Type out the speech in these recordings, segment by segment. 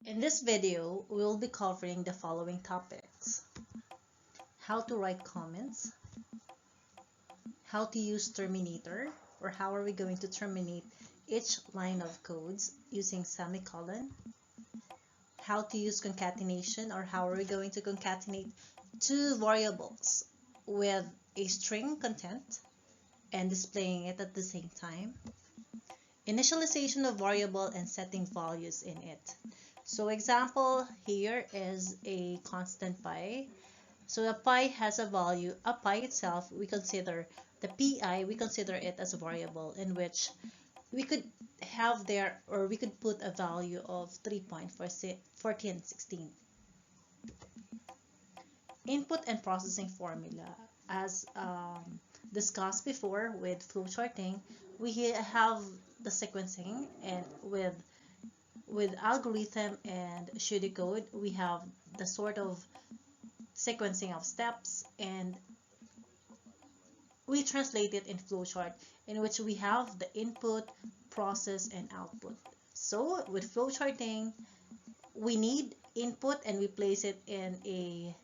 In this video, we will be covering the following topics: how to write comments, how to use terminator, or how are we going to terminate each line of codes using semicolon, how to use concatenation, or how are we going to concatenate two variables with a string content and displaying it at the same time, initialization of variable and setting values in it. So example here is a constant pi. So a pi has a value, a pi itself, we consider the pi, we consider it as a variable in which we could have there, or we could put a value of 3.1416. Input and processing formula. As discussed before with flowcharting, we have the sequencing, and with algorithm and pseudocode, we have the sort of sequencing of steps, and we translate it in flowchart in which we have the input, process, and output. So with flowcharting, we need input and we place it in a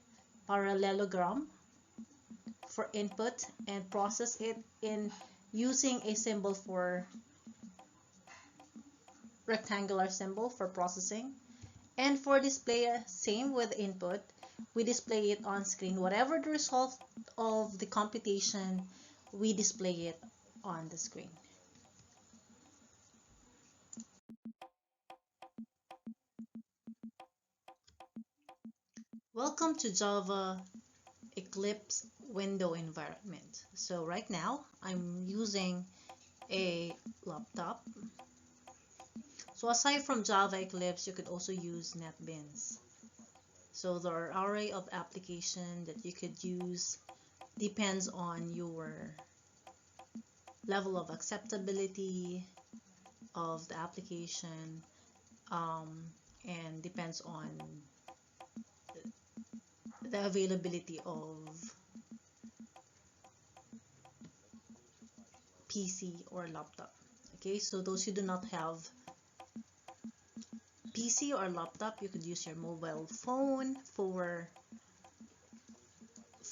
parallelogram for input and process it in using a symbol for rectangular symbol for processing. And for display, same with input, we display it on screen. Whatever the result of the computation, we display it on the screen. Welcome to Java Eclipse window environment. So right now I'm using a laptop. So aside from Java Eclipse, you could also use NetBeans. So there are an array of applications that you could use, depends on your level of acceptability of the application, and depends on the availability of PC or laptop. Okay, so those who do not have PC or laptop, you could use your mobile phone for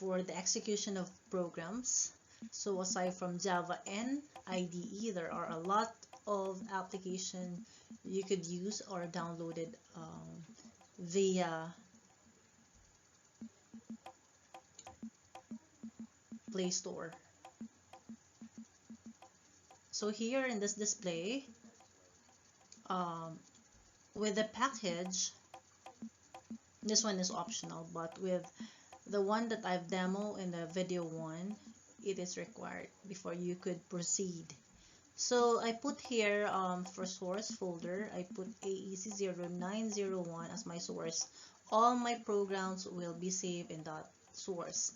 the execution of programs. So aside from Java and IDE, there are a lot of applications you could use or downloaded via Play Store. So here in this display, with the package, this one is optional, but with the one that I've demoed in the video 1, it is required before you could proceed. So I put here for source folder, I put AEC0901 as my source. All my programs will be saved in that source.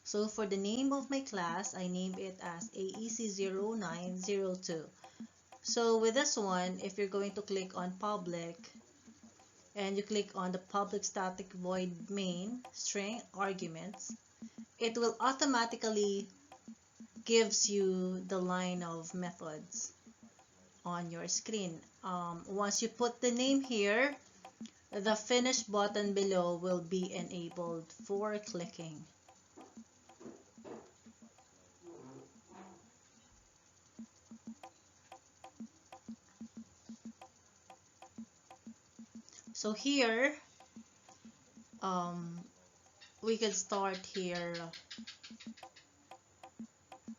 So for the name of my class, I named it as AEC0902. So with this one, if you're going to click on public and you click on the public static void main string arguments, it will automatically gives you the line of methods on your screen. Once you put the name here, the finish button below will be enabled for clicking. So here, we can start here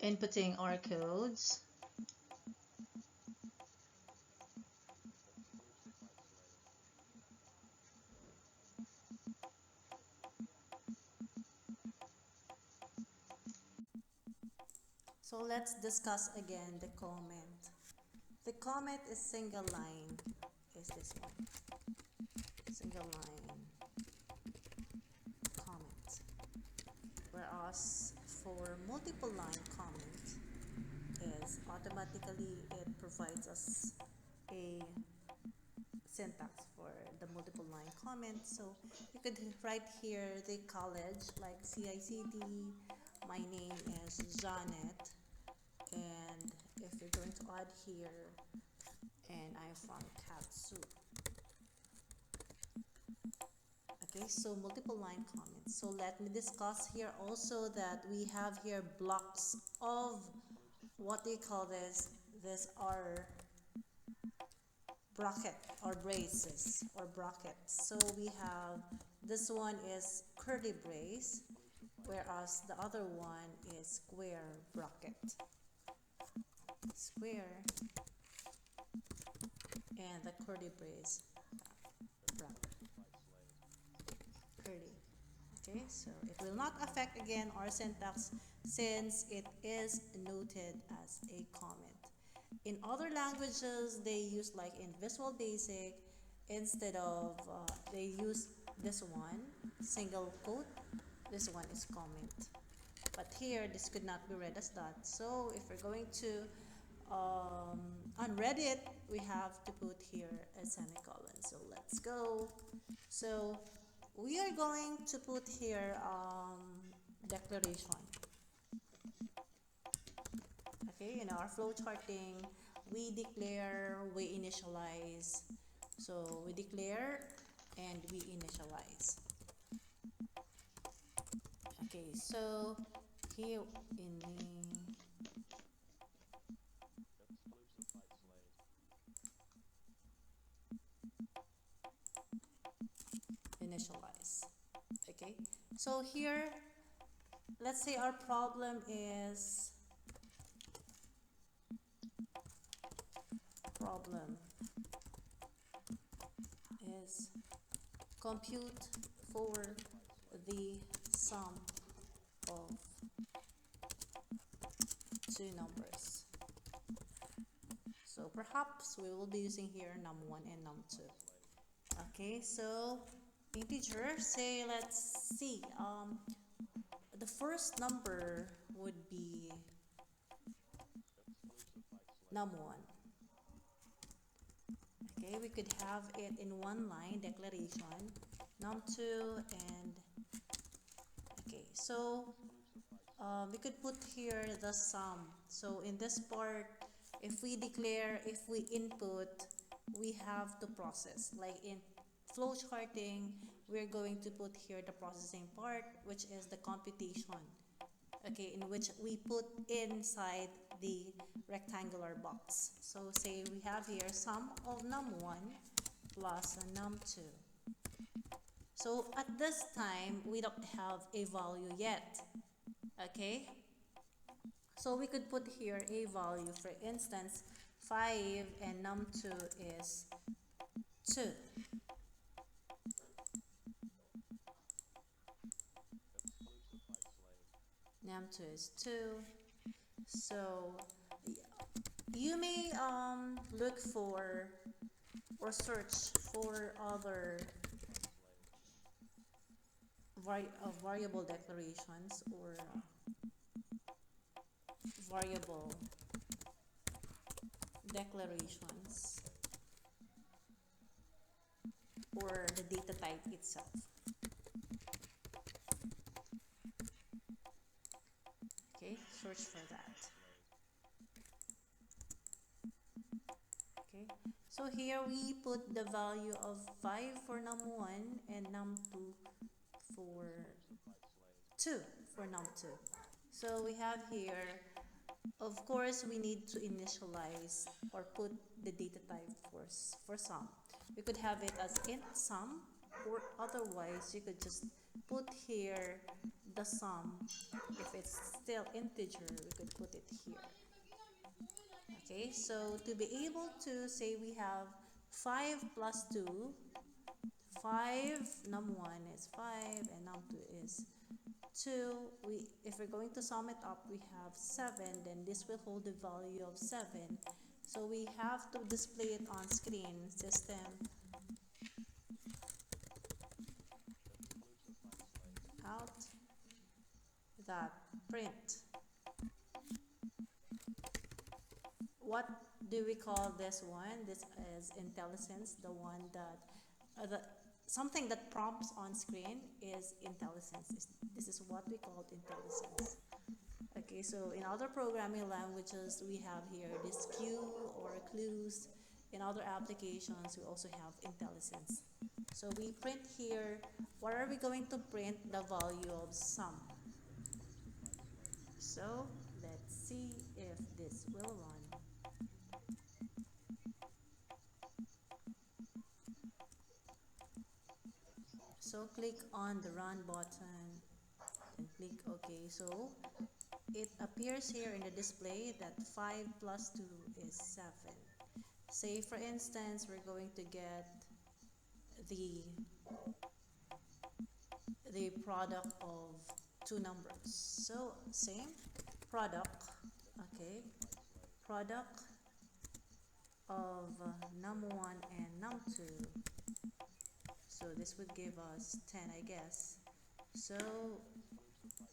inputting our codes. So let's discuss again the comment. The comment is single line, is this one. Single line comment. Whereas for multiple line comment is automatically it provides us a syntax for the multiple line comment. So you could write here the college like CICD, my name is Janet, and if you're going to add here, and I'm from Katsu. so multiple line comments. So let me discuss here also that we have here blocks of, what do you call this? These are bracket or braces or brackets. So we have, this one is curly brace, whereas the other one is square bracket. Square and the curly brace bracket. Curly. Okay, so it will not affect again our syntax since it is noted as a comment. In other languages, they use, like in Visual Basic, instead of they use this one single quote, this one is comment. But here this could not be read as that. So if we're going to unread it, we have to put here a semicolon. So let's go. So we are going to put here declaration. Okay, in our flow charting, we declare, we initialize. So we declare and we initialize. Okay, so here in the initialize. Okay, so here, let's say our problem is compute for the sum of two numbers. So perhaps we will be using here num1 and num2. Okay, so integer, say, let's see, the first number would be num1. Okay, we could have it in one line declaration, num2, and okay, so we could put here the sum. So in this part, if we declare, if we input, we have to process. Like in flow charting, we're going to put here the processing part, which is the computation. Okay, in which we put inside the rectangular box. So say we have here sum of num1 plus num2. So at this time, we don't have a value yet. Okay, so we could put here a value. For instance, 5 and num2 is 2. Num2 is 2. So you may look for or search for other variable declarations or variable declarations or the data type itself. Okay, search for that. Okay, so here we put the value of 5 for num1 and num2 for 2 for num2. So we have here, of course, we need to initialize or put the data type for sum. We could have it as int sum, or otherwise you could just put here the sum. If it's still integer, we could put it here. Okay, so to be able to say we have 5 plus 2, 5, num1 is 5 and num2 is 2. If we're going to sum it up, we have 7, then this will hold the value of 7. So we have to display it on screen. System out that print. What do we call this one? This is IntelliSense, the one that something that prompts on screen is IntelliSense. This is what we call IntelliSense. Okay, so in other programming languages, we have here this queue or clues. In other applications, we also have IntelliSense. So we print here, what are we going to print? The value of sum. So let's see if this will run. So click on the run button and click OK. So it appears here in the display that 5 plus 2 is 7. Say for instance, we're going to get the product of two numbers. So same product, okay, product of num1 and num2. So this would give us 10, I guess. So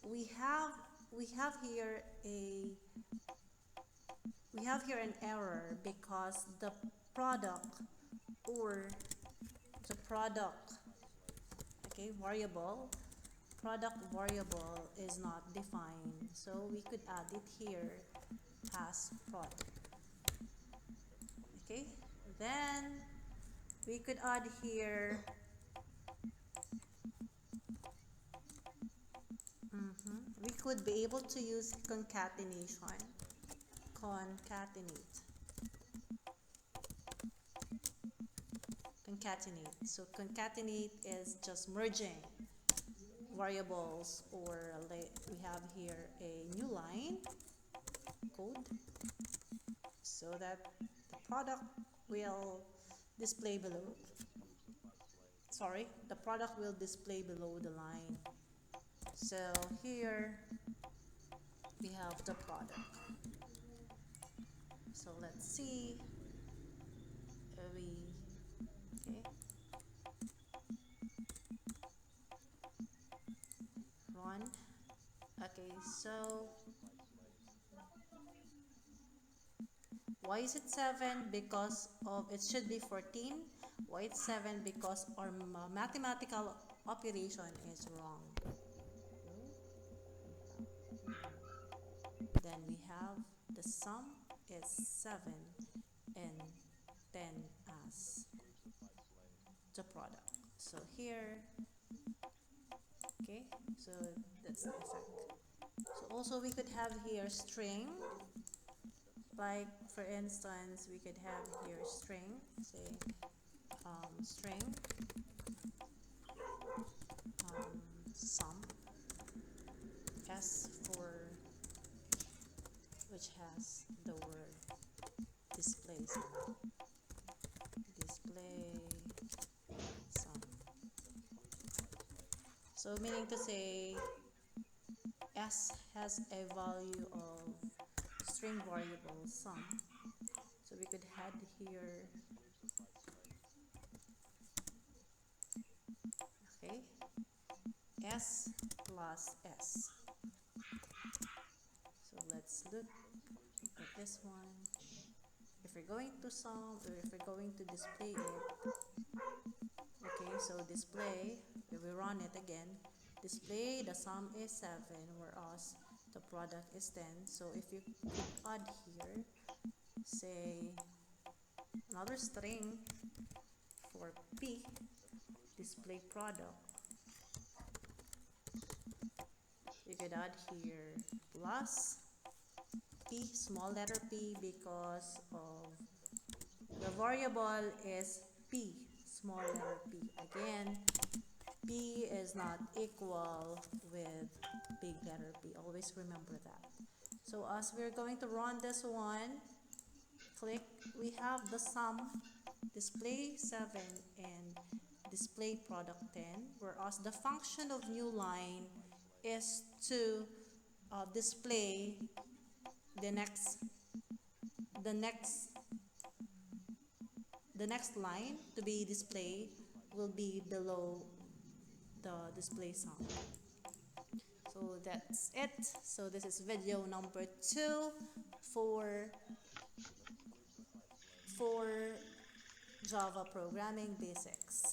we have here an error because the product or the product, okay, product variable is not defined, so we could add it here as product. Okay, then we could add here we could be able to use concatenate. So concatenate is just merging variables, or we have here a new line code so that the product will display below. Sorry, the product will display below the line. So here we have the product. So let's see. Okay. Run. Okay, so why is it 7? Because of it should be 14. Why it's 7? Because our mathematical operation is wrong. Then we have the sum is 7 and 10 as the product. So here, okay, so that's the effect. So also we could have here string, like for instance we could have here string, say string sum s for which has the word display sum. So meaning to say s has a value of string variable sum. So we could add here, okay, s plus s. So let's look at this one. If we're going to sum, or if we're going to display it, okay, so display, if we run it again, display the sum is 7, whereas the product is 10. So if you add here, say another string for p, display product, you could add here plus p, small letter p, because of the variable is p, small letter p. Again, p is not equal with big letter P. Always remember that. So as we're going to run this one, click, we have the sum, display 7 and display product 10, whereas the function of new line is to display the next line to be displayed will be below the display sum. So that's it. So this is video number 2 for Java programming basics.